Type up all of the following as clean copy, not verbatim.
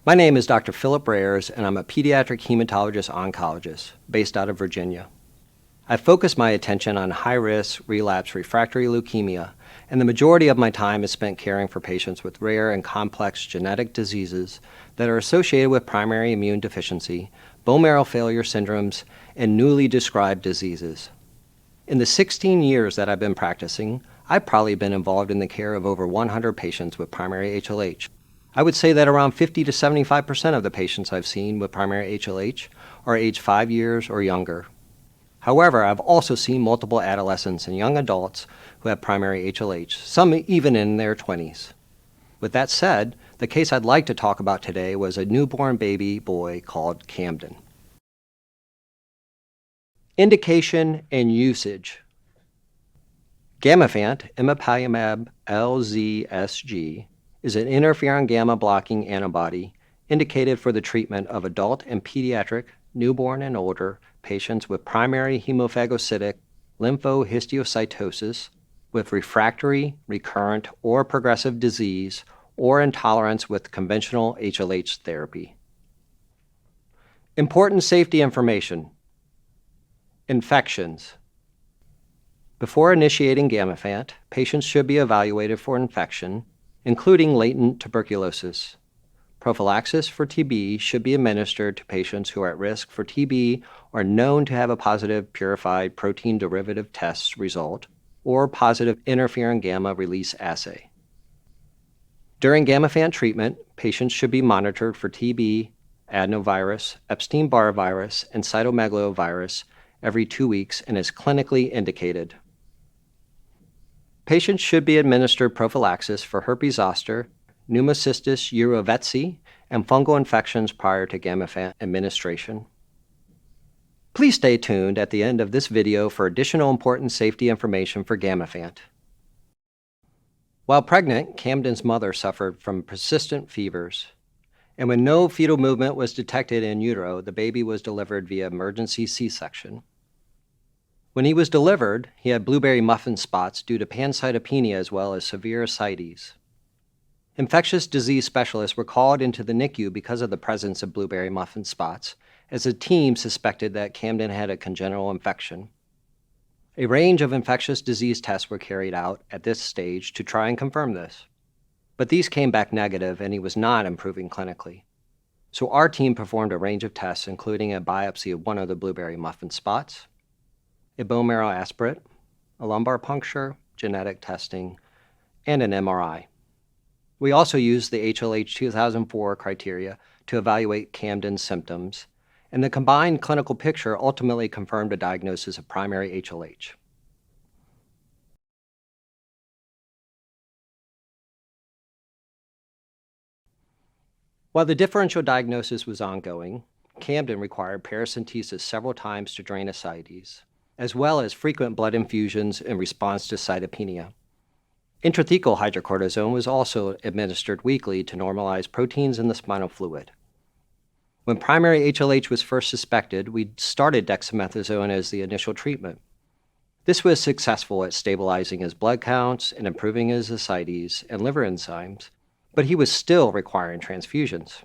My name is Dr. Philip Roehrs, and I'm a pediatric hematologist-oncologist based out of Virginia. I focus my attention on high-risk, relapsed refractory leukemia, and the majority of my time is spent caring for patients with rare and complex genetic diseases that are associated with primary immune deficiency, bone marrow failure syndromes, and newly described diseases. In the 16 years that I've been practicing, I've probably been involved in the care of over 100 patients with primary HLH. I would say that around 50 to 75% of the patients I've seen with primary HLH are aged 5 years or younger. However, I've also seen multiple adolescents and young adults who have primary HLH, some even in their 20s. With that said, the case I'd like to talk about today was a newborn baby boy called Camden. Indication and usage. Gamifant, emapalumab-lzsg, is an interferon gamma blocking antibody indicated for the treatment of adult and pediatric, newborn and older patients with primary hemophagocytic lymphohistiocytosis with refractory, recurrent, or progressive disease or intolerance with conventional HLH therapy. Important safety information. Infections. Before initiating Gamifant, patients should be evaluated for infection, including latent tuberculosis. Prophylaxis for TB should be administered to patients who are at risk for TB or known to have a positive purified protein derivative test result or positive interferon gamma release assay. During Gamifant treatment, patients should be monitored for TB, adenovirus, Epstein-Barr virus, and cytomegalovirus every 2 weeks and is clinically indicated. Patients should be administered prophylaxis for herpes zoster, pneumocystis jirovecii, and fungal infections prior to Gamifant administration. Please stay tuned at the end of this video for additional important safety information for Gamifant. While pregnant, Camden's mother suffered from persistent fevers, and when no fetal movement was detected in utero, the baby was delivered via emergency C-section. When he was delivered, he had blueberry muffin spots due to pancytopenia as well as severe ascites. Infectious disease specialists were called into the NICU because of the presence of blueberry muffin spots, as the team suspected that Camden had a congenital infection. A range of infectious disease tests were carried out at this stage to try and confirm this. But these came back negative and he was not improving clinically. So our team performed a range of tests, including a biopsy of one of the blueberry muffin spots, a bone marrow aspirate, a lumbar puncture, genetic testing, and an MRI. We also used the HLH 2004 criteria to evaluate Camden's symptoms, and the combined clinical picture ultimately confirmed a diagnosis of primary HLH. While the differential diagnosis was ongoing, Camden required paracentesis several times to drain ascites, as well as frequent blood infusions in response to cytopenia. Intrathecal hydrocortisone was also administered weekly to normalize proteins in the spinal fluid. When primary HLH was first suspected, we started dexamethasone as the initial treatment. This was successful at stabilizing his blood counts and improving his ascites and liver enzymes, but he was still requiring transfusions.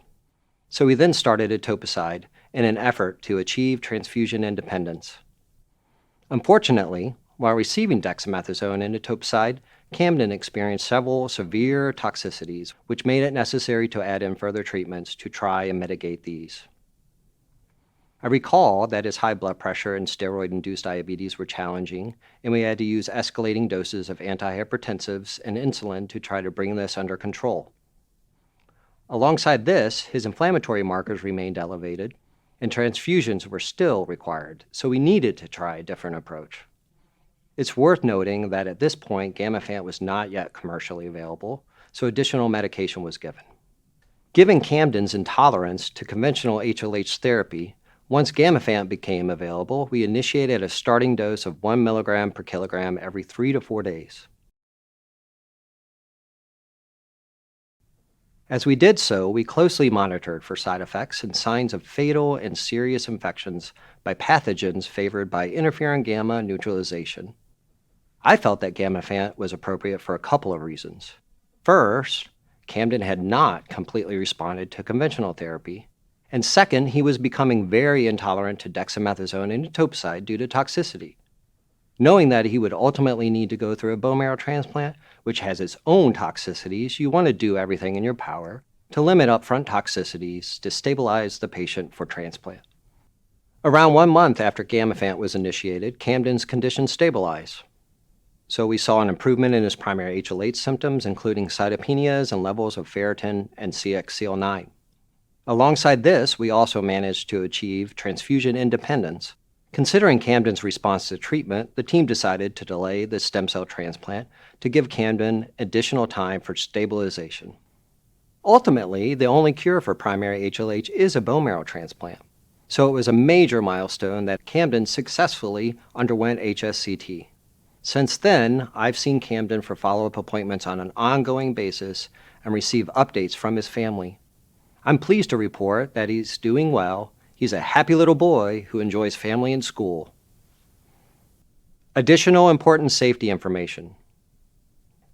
So we then started etoposide in an effort to achieve transfusion independence. Unfortunately, while receiving dexamethasone and etoposide, Camden experienced several severe toxicities, which made it necessary to add in further treatments to try and mitigate these. I recall that his high blood pressure and steroid-induced diabetes were challenging, and we had to use escalating doses of antihypertensives and insulin to try to bring this under control. Alongside this, his inflammatory markers remained elevated, and transfusions were still required, so we needed to try a different approach. It's worth noting that at this point, Gamifant was not yet commercially available, so additional medication was given. Given Camden's intolerance to conventional HLH therapy, once Gamifant became available, we initiated a starting dose of 1 milligram per kilogram every 3 to 4 days. As we did so, we closely monitored for side effects and signs of fatal and serious infections by pathogens favored by interferon gamma neutralization. I felt that Gamifant was appropriate for a couple of reasons. First, Camden had not completely responded to conventional therapy. And second, he was becoming very intolerant to dexamethasone and etoposide due to toxicity. Knowing that he would ultimately need to go through a bone marrow transplant, which has its own toxicities, you want to do everything in your power to limit upfront toxicities to stabilize the patient for transplant. Around 1 month after Gamifant was initiated, Camden's condition stabilized. So we saw an improvement in his primary HLH symptoms, including cytopenias and levels of ferritin and CXCL9. Alongside this, we also managed to achieve transfusion independence. Considering Camden's response to treatment, the team decided to delay the stem cell transplant to give Camden additional time for stabilization. Ultimately, the only cure for primary HLH is a bone marrow transplant. So it was a major milestone that Camden successfully underwent HSCT. Since then, I've seen Camden for follow-up appointments on an ongoing basis and receive updates from his family. I'm pleased to report that he's doing well. He's a happy little boy who enjoys family and school. Additional important safety information.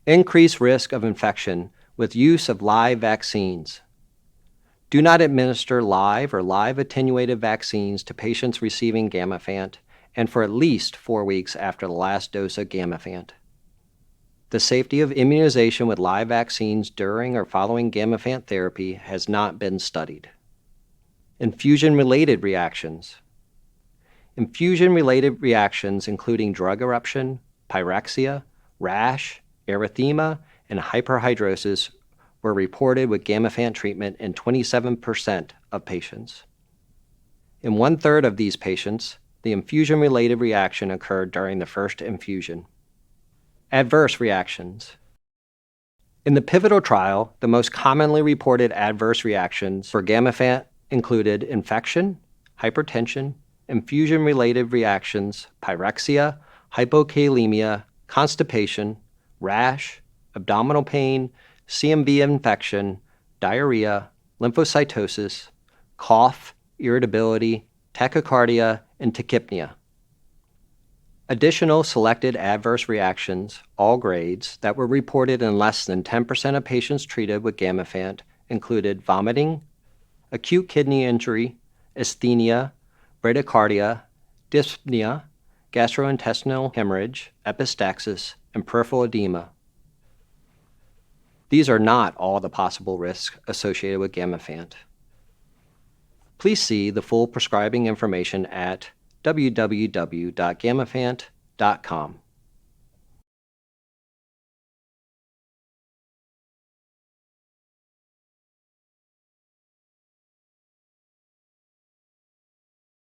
Increased risk of infection with use of live vaccines. Do not administer live or live attenuated vaccines to patients receiving Gamifant and for at least 4 weeks after the last dose of Gamifant. The safety of immunization with live vaccines during or following Gamifant therapy has not been studied. Infusion-related reactions. Infusion-related reactions including drug eruption, pyrexia, rash, erythema, and hyperhidrosis were reported with Gamifant treatment in 27% of patients. In 1/3 of these patients, the infusion-related reaction occurred during the first infusion. Adverse reactions. In the pivotal trial, the most commonly reported adverse reactions for Gamifant included infection, hypertension, infusion-related reactions, pyrexia, hypokalemia, constipation, rash, abdominal pain, CMV infection, diarrhea, lymphocytosis, cough, irritability, tachycardia, and tachypnea. Additional selected adverse reactions, all grades, that were reported in less than 10% of patients treated with Gamifant included vomiting, acute kidney injury, asthenia, bradycardia, dyspnea, gastrointestinal hemorrhage, epistaxis, and peripheral edema. These are not all the possible risks associated with Gamifant. Please see the full prescribing information at www.gamifant.com.